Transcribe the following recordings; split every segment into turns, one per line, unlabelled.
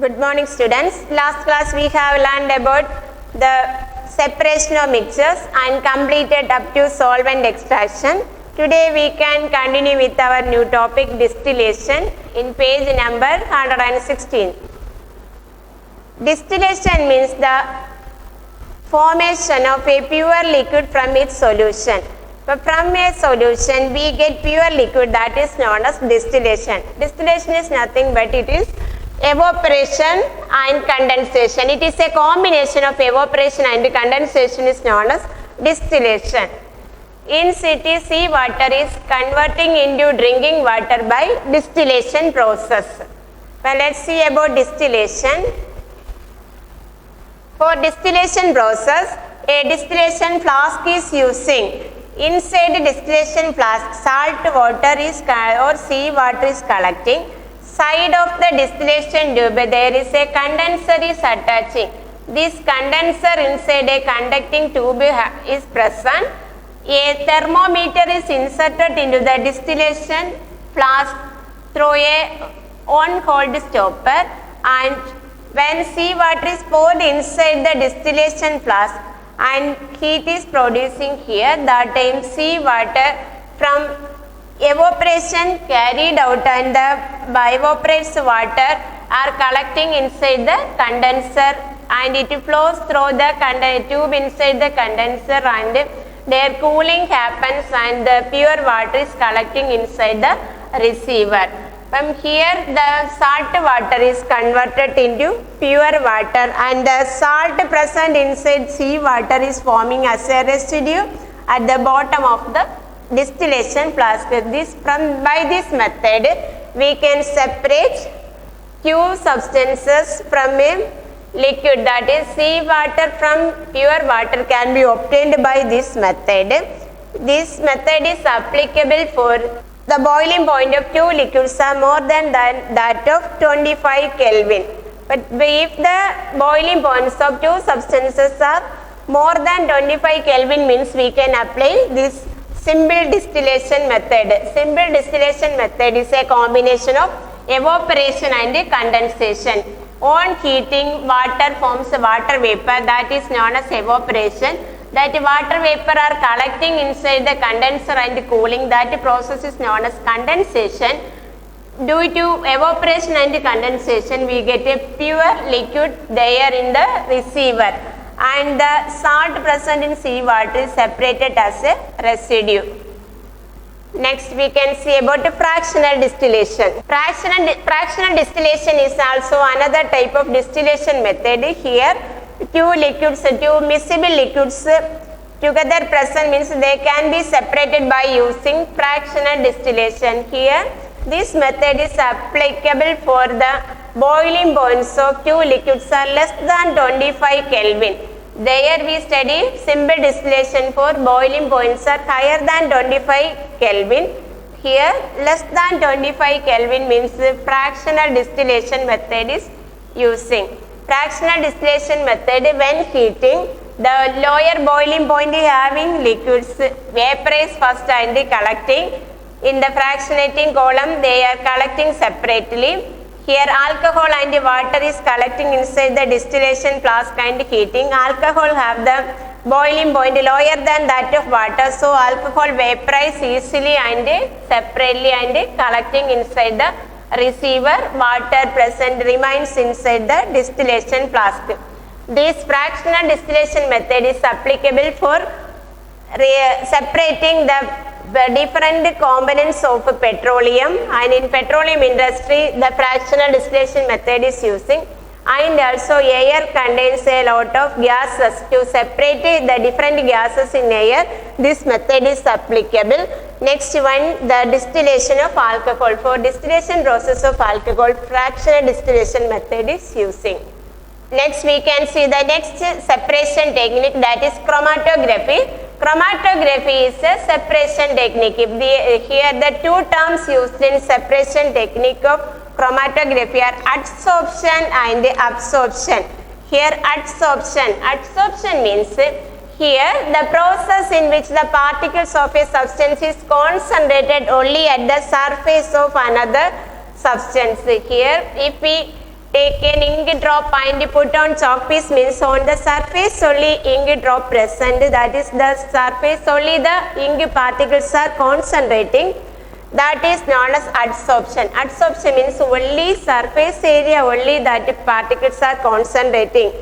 Good morning students. Last class we have learned about the separation of mixtures and completed up to solvent extraction. Today we can continue with our new topic distillation in page number 116. Distillation means the formation of a pure liquid from its solution. But from a solution we get pure liquid, that is known as distillation. Distillation is nothing but it is evaporation and condensation. It is a combination of evaporation and condensation is known as distillation. In city, sea water is converting into drinking water by distillation process. Well, let's see about distillation. For distillation process, a distillation flask is using. Inside the distillation flask, salt water is or sea water is collecting. Side of the distillation tube there is a condenser is attaching. This condenser inside a conducting tube is present. A thermometer is inserted into the distillation flask through a on-hold stopper, and when sea water is poured inside the distillation flask and heat is producing here, that time sea water from evaporation carried out and the evaporates water are collecting inside the condenser and it flows through the tube inside the condenser and their cooling happens and the pure water is collecting inside the receiver. From here the salt water is converted into pure water and the salt present inside sea water is forming as a residue at the bottom of the distillation flask. By this method we can separate two substances from a liquid, that is sea water from pure water can be obtained by this method. This method is applicable for the boiling point of two liquids are more than that of 25 Kelvin. But if the boiling points of two substances are more than 25 Kelvin means we can apply this simple distillation method. Simple distillation method is a combination of evaporation and condensation. On heating, water forms water vapor, that is known as evaporation. That water vapor are collecting inside the condenser and cooling, that process is known as condensation. Due to evaporation and condensation we get a pure liquid there in the receiver, and the salt present in sea water is separated as a residue. Next we can see about fractional distillation. Fractional distillation is also another type of distillation method. Here two miscible liquids together present means they can be separated by using fractional distillation. Here this method is applicable for the boiling points of two liquids are less than 25 Kelvin. There we study simple distillation for boiling points are higher than 25 Kelvin. Here less than 25 Kelvin means fractional distillation method is using. Fractional distillation method, when heating, the lower boiling point having liquids vaporize first and collecting. In the fractionating column they are collecting separately. Here alcohol and water is collecting inside the distillation flask and heating. Alcohol have the boiling point lower than that of water, so alcohol vaporize easily and separately and collecting inside the receiver. Water present remains inside the distillation flask. This fractional distillation method is applicable for separating the different components of petroleum, and in petroleum industry the fractional distillation method is using, and also air contains a lot of gases. To separate the different gases in air, this method is applicable. Next one, the distillation of alcohol. For distillation process of alcohol, fractional distillation method is using. Next we can see the next separation technique, that is chromatography. Chromatography is a separation technique. Here the two terms used in separation technique of chromatography are adsorption and absorption. Here adsorption means here the process in which the particles of a substance is concentrated only at the surface of another substance. Here if we take an ink drop and put on chalk piece means on the surface only ink drop present, that is the surface only the ink particles are concentrating, that is known as adsorption. Adsorption means only surface area only that particles are concentrating.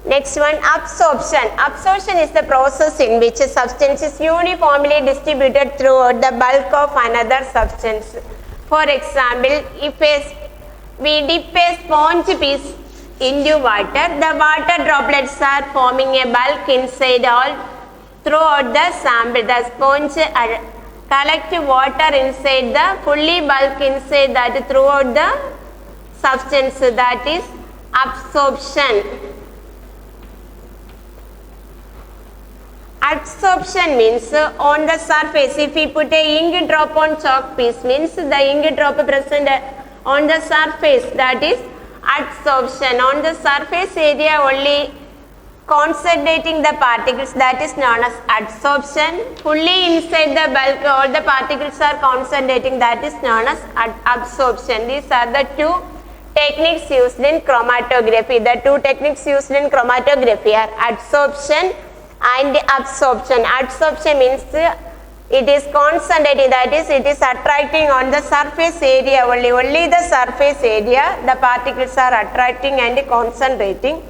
Next one, absorption. Absorption is the process in which a substance is uniformly distributed throughout the bulk of another substance. For example, if we dip a sponge piece into water, the water droplets are forming a bulk inside all throughout the sample. The sponge collect water inside the fully bulk inside that throughout the substance, that is absorption. Adsorption means on the surface, if we put a ink drop on chalk piece means the ink drop present on the surface, that is adsorption. On the surface area only concentrating the particles, that is known as adsorption. Fully inside the bulk all the particles are concentrating, that is known as absorption. These are the two techniques used in chromatography. The two techniques used in chromatography are adsorption and absorption. Adsorption means it is concentrating, that is it is attracting on the surface area only the surface area the particles are attracting and concentrating.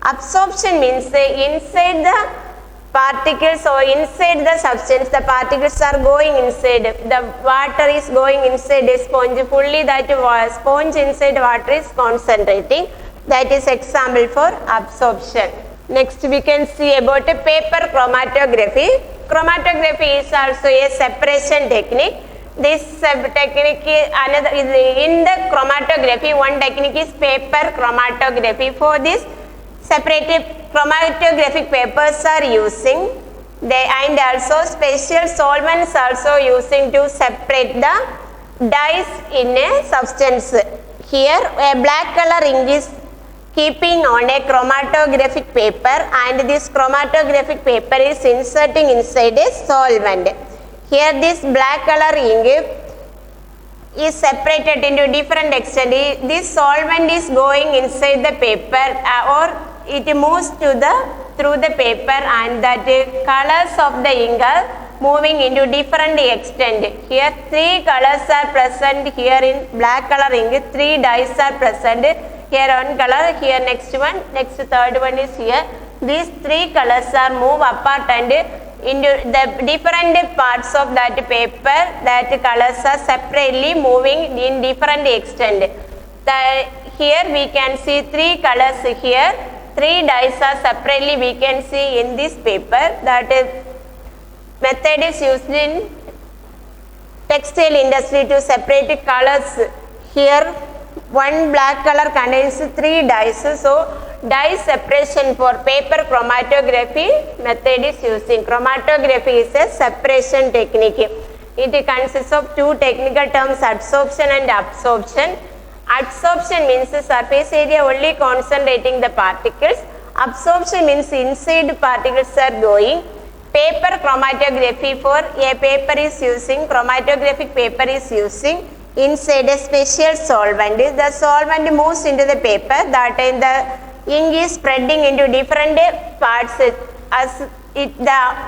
Absorption means inside the particles or inside the substance the particles are going inside, the water is going inside a sponge, fully that sponge inside water is concentrating, that is example for absorption. Next we can see about a paper chromatography. Chromatography is also a separation technique. This technique in the chromatography, one technique is paper chromatography. For this separated chromatographic papers are using, and also special solvents also using to separate the dyes in a substance. Here a black color ink is keeping on a chromatographic paper and this chromatographic paper is inserting inside a solvent. Here this black color ink is separated into different extent. This solvent is going inside the paper or it moves through the paper, and that colors of the ink are moving into different extent. Here three colors are present. Here in black color ink three dyes are present. Here one color, here next one, next third one is here. These three colors are move apart and into the different parts of that paper, that colors are separately moving in different extent. Here we can see three colors here, three dyes are separately we can see in this paper. That method is used in textile industry to separate colors. Here one black color contains three dyes, so dye separation for paper chromatography method is using. Chromatography is a separation technique. It consists of two technical terms, adsorption and absorption. Adsorption means the surface area only concentrating the particles. Absorption means inside particles are going. Paper chromatography, for a paper is using, chromatographic paper is using inside a special solvent. The solvent moves into the paper, that time the ink is spreading into different parts as the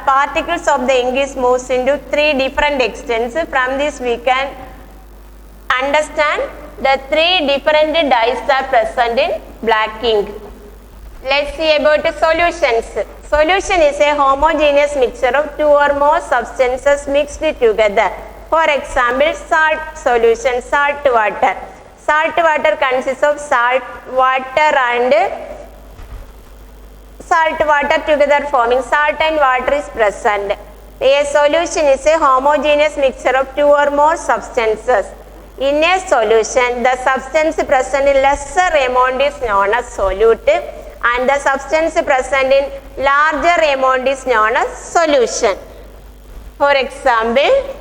particles of the ink is moves into three different extents. From this we can understand the three different dyes are present in black ink. Let's see about solutions. Solution is a homogeneous mixture of two or more substances mixed together. For example, salt solution, salt water. Salt water consists of salt water and salt water together forming salt and water is present. A solution is a homogeneous mixture of two or more substances. In a solution, the substance present in lesser amount is known as solute and the substance present in larger amount is known as solution. For example,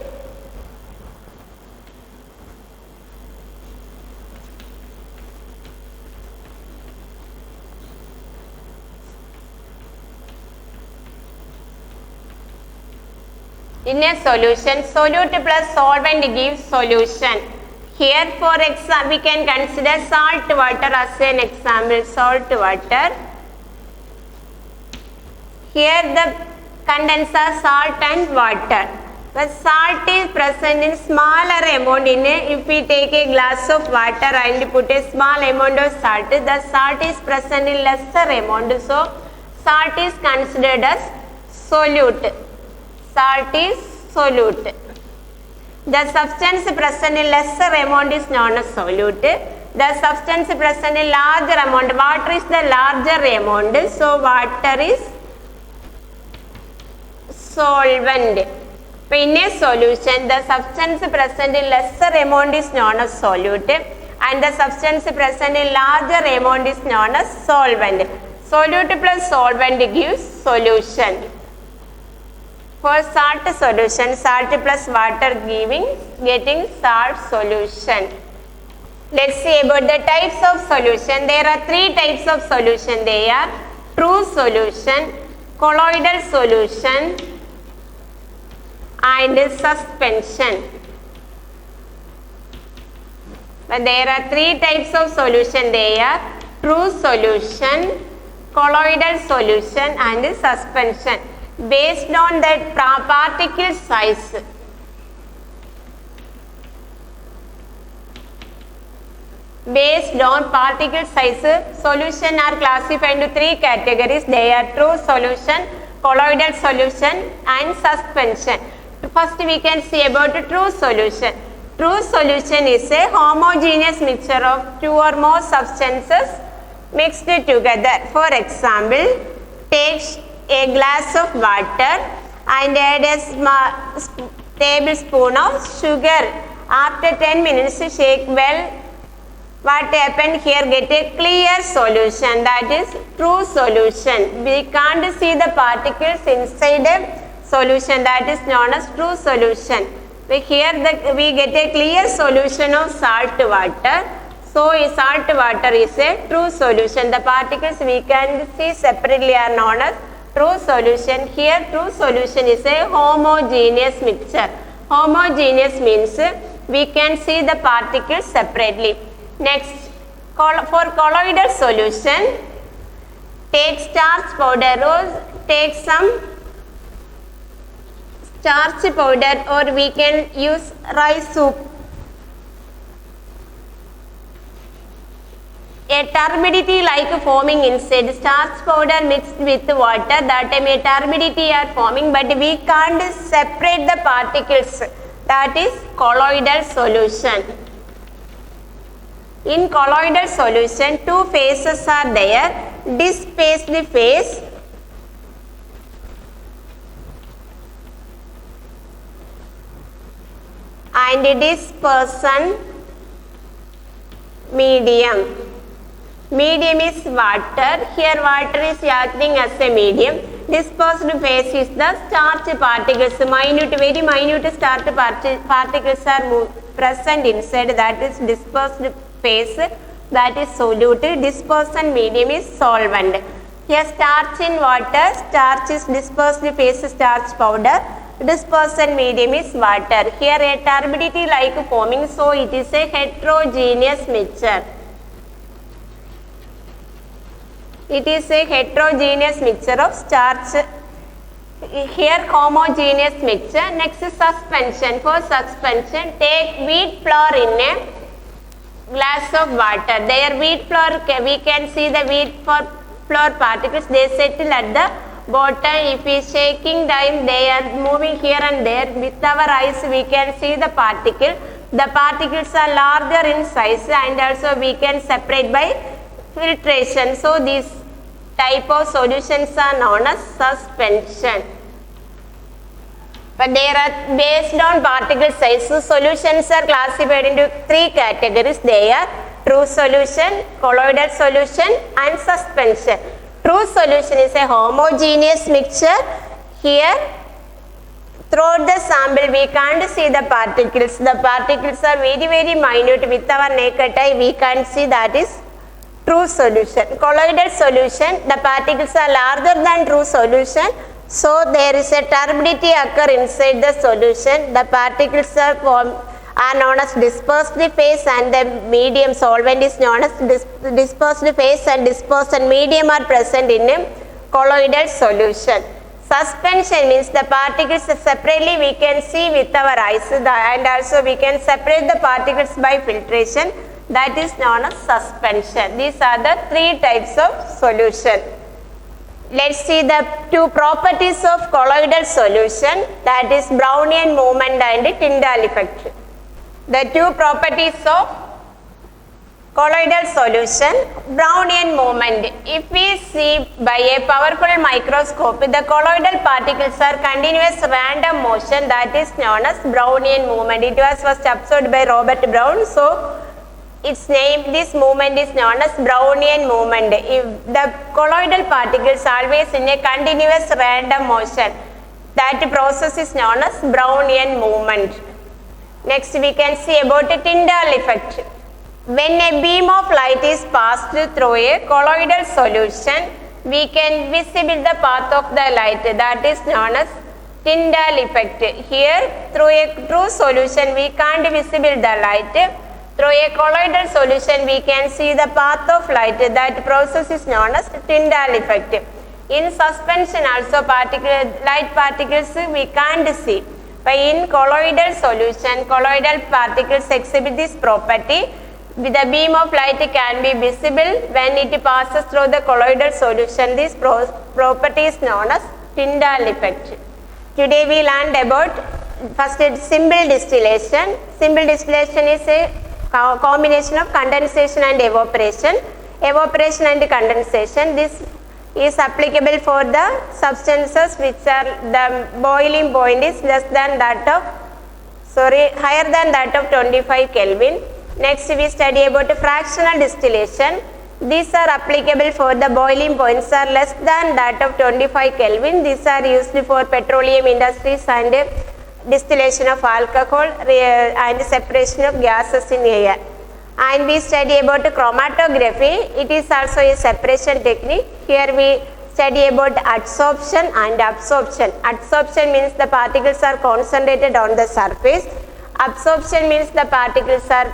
in a solution, solute plus solvent gives solution. Here for example, we can consider salt water as an example, salt water. Here the contents are salt and water. The salt is present in smaller amount in a, if we take a glass of water and put a small amount of salt, the salt is present in lesser amount. So, salt is considered as solute. Salt is solute. The substance present in lesser amount is known as solute. The substance present in larger amount, water is the larger amount. So, water is solvent. In a solution, the substance present in lesser amount is known as solute and the substance present in larger amount is known as solvent. Solute plus solvent gives solution. For salt solution, salt plus water getting salt solution. Let's see about the types of solution. There are three types of solution. They are true solution, colloidal solution, and suspension. But there are three types of solution. They are true solution, colloidal solution, and suspension based on the particle size. Based on particle size, solution are classified into three categories. They are true solution, colloidal solution, and suspension. First we can see about true solution. True solution is a homogeneous mixture of two or more substances mixed together. For example, take a glass of water and add a tablespoon of sugar. After 10 minutes shake well. What happened here? Get a clear solution, that is true solution. We can't see the particles inside a solution, that is known as true solution. Here we get a clear solution of salt water. So salt water is a true solution. The particles we can see separately are known as true solution. Here true solution is a homogeneous mixture. Homogeneous means we can see the particles separately. Next, for colloidal solution, take starch powder or take some starch powder, or we can use rice soup. A turbidity like forming inside starch powder mixed with water, that time a turbidity are forming, but we can't separate the particles, that is colloidal solution. In colloidal solution, two phases are there, displaced phase and dispersion medium. Medium is water. Here water is acting as a medium. Dispersed phase is the starch particles. Minute, very minute starch particles are present inside. That is dispersed phase. That is solute. Dispersion medium is solvent. Here starch in water. Starch is dispersed phase starch powder. Dispersion medium is water. Here a turbidity like forming, so it is a heterogeneous mixture. It is a heterogeneous mixture of starch. Here homogeneous mixture. Next is suspension. For suspension, take wheat flour in a glass of water. There wheat flour, we can see the wheat flour particles, they settle at the bottom. If we shaking time, they are moving here and there. With our eyes we can see the particle. The particles are larger in size and also we can separate by filtration. So these type of solutions are known as suspension. But they are based on particle size. So solutions are classified into three categories. They are true solution, colloidal solution, and suspension. True solution is a homogeneous mixture. Here throughout the sample we can't see the particles. The particles are very minute. With our naked eye we can't see, that is true solution. Colloidal solution, the particles are larger than true solution. So there is a turbidity occur inside the solution. The particles are are known as dispersed phase, and the medium solvent is known as dispersed phase, and dispersed medium are present in a colloidal solution. Suspension means the particles separately we can see with our eyes, and also we can separate the particles by filtration. That is known as suspension. These are the three types of solution. Let's see the two properties of colloidal solution, that is Brownian movement and Tyndall effect. The two properties of colloidal solution, Brownian movement. If we see by a powerful microscope, the colloidal particles are continuous random motion, that is known as Brownian movement. It was first observed by Robert Brown, so its name, this movement is known as Brownian movement. If the colloidal particles always in a continuous random motion, that process is known as Brownian movement. Next we can see about the Tyndall effect. When a beam of light is passed through a colloidal solution, we can visible the path of the light, that is known as Tyndall effect. Here through a true solution we can't visible the light. Through a colloidal solution we can see the path of light, that process is known as Tyndall effect. In suspension also light particles we can't see. But in colloidal solution, colloidal particles exhibit this property. The beam of light can be visible when it passes through the colloidal solution. This property is known as Tyndall effect. Today we learned about first simple distillation. Simple distillation is a combination of condensation and evaporation. Evaporation and condensation, this is applicable for the substances which are the boiling point is higher than that of 25 Kelvin. Next we study about fractional distillation. These are applicable for the boiling points are less than that of 25 Kelvin. These are used for petroleum industries and distillation of alcohol and separation of gases in air. And we study about chromatography. It is also a separation technique. Here we study about adsorption and absorption. Adsorption means the particles are concentrated on the surface. Absorption means the particles are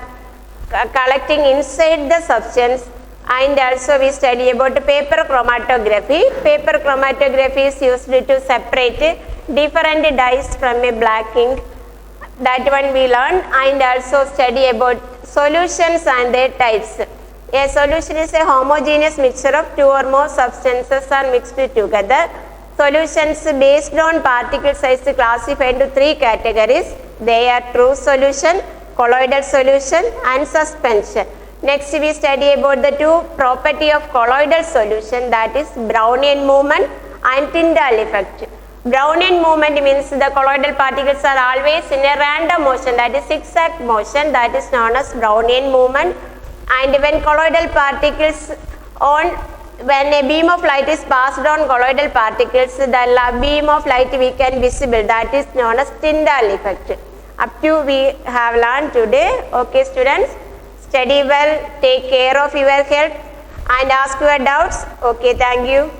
collecting inside the substance. And also we study about paper chromatography. Paper chromatography is used to separate different dyes from a black ink. That one we learned. And also study about solutions and their types. A solution is a homogeneous mixture of two or more substances are mixed together. Solutions based on particle size classified into three categories. They are true solution, colloidal solution and suspension. Next we study about the two property of colloidal solution, that is Brownian movement and Tyndall effect. Brownian movement means the colloidal particles are always in a random motion, that is zigzag motion, that is known as Brownian movement. And when colloidal particles when a beam of light is passed on colloidal particles, the beam of light we can visible, that is known as Tyndall effect. Up to we have learned today. Okay students, study well, take care of your health and ask your doubts. Okay, thank you.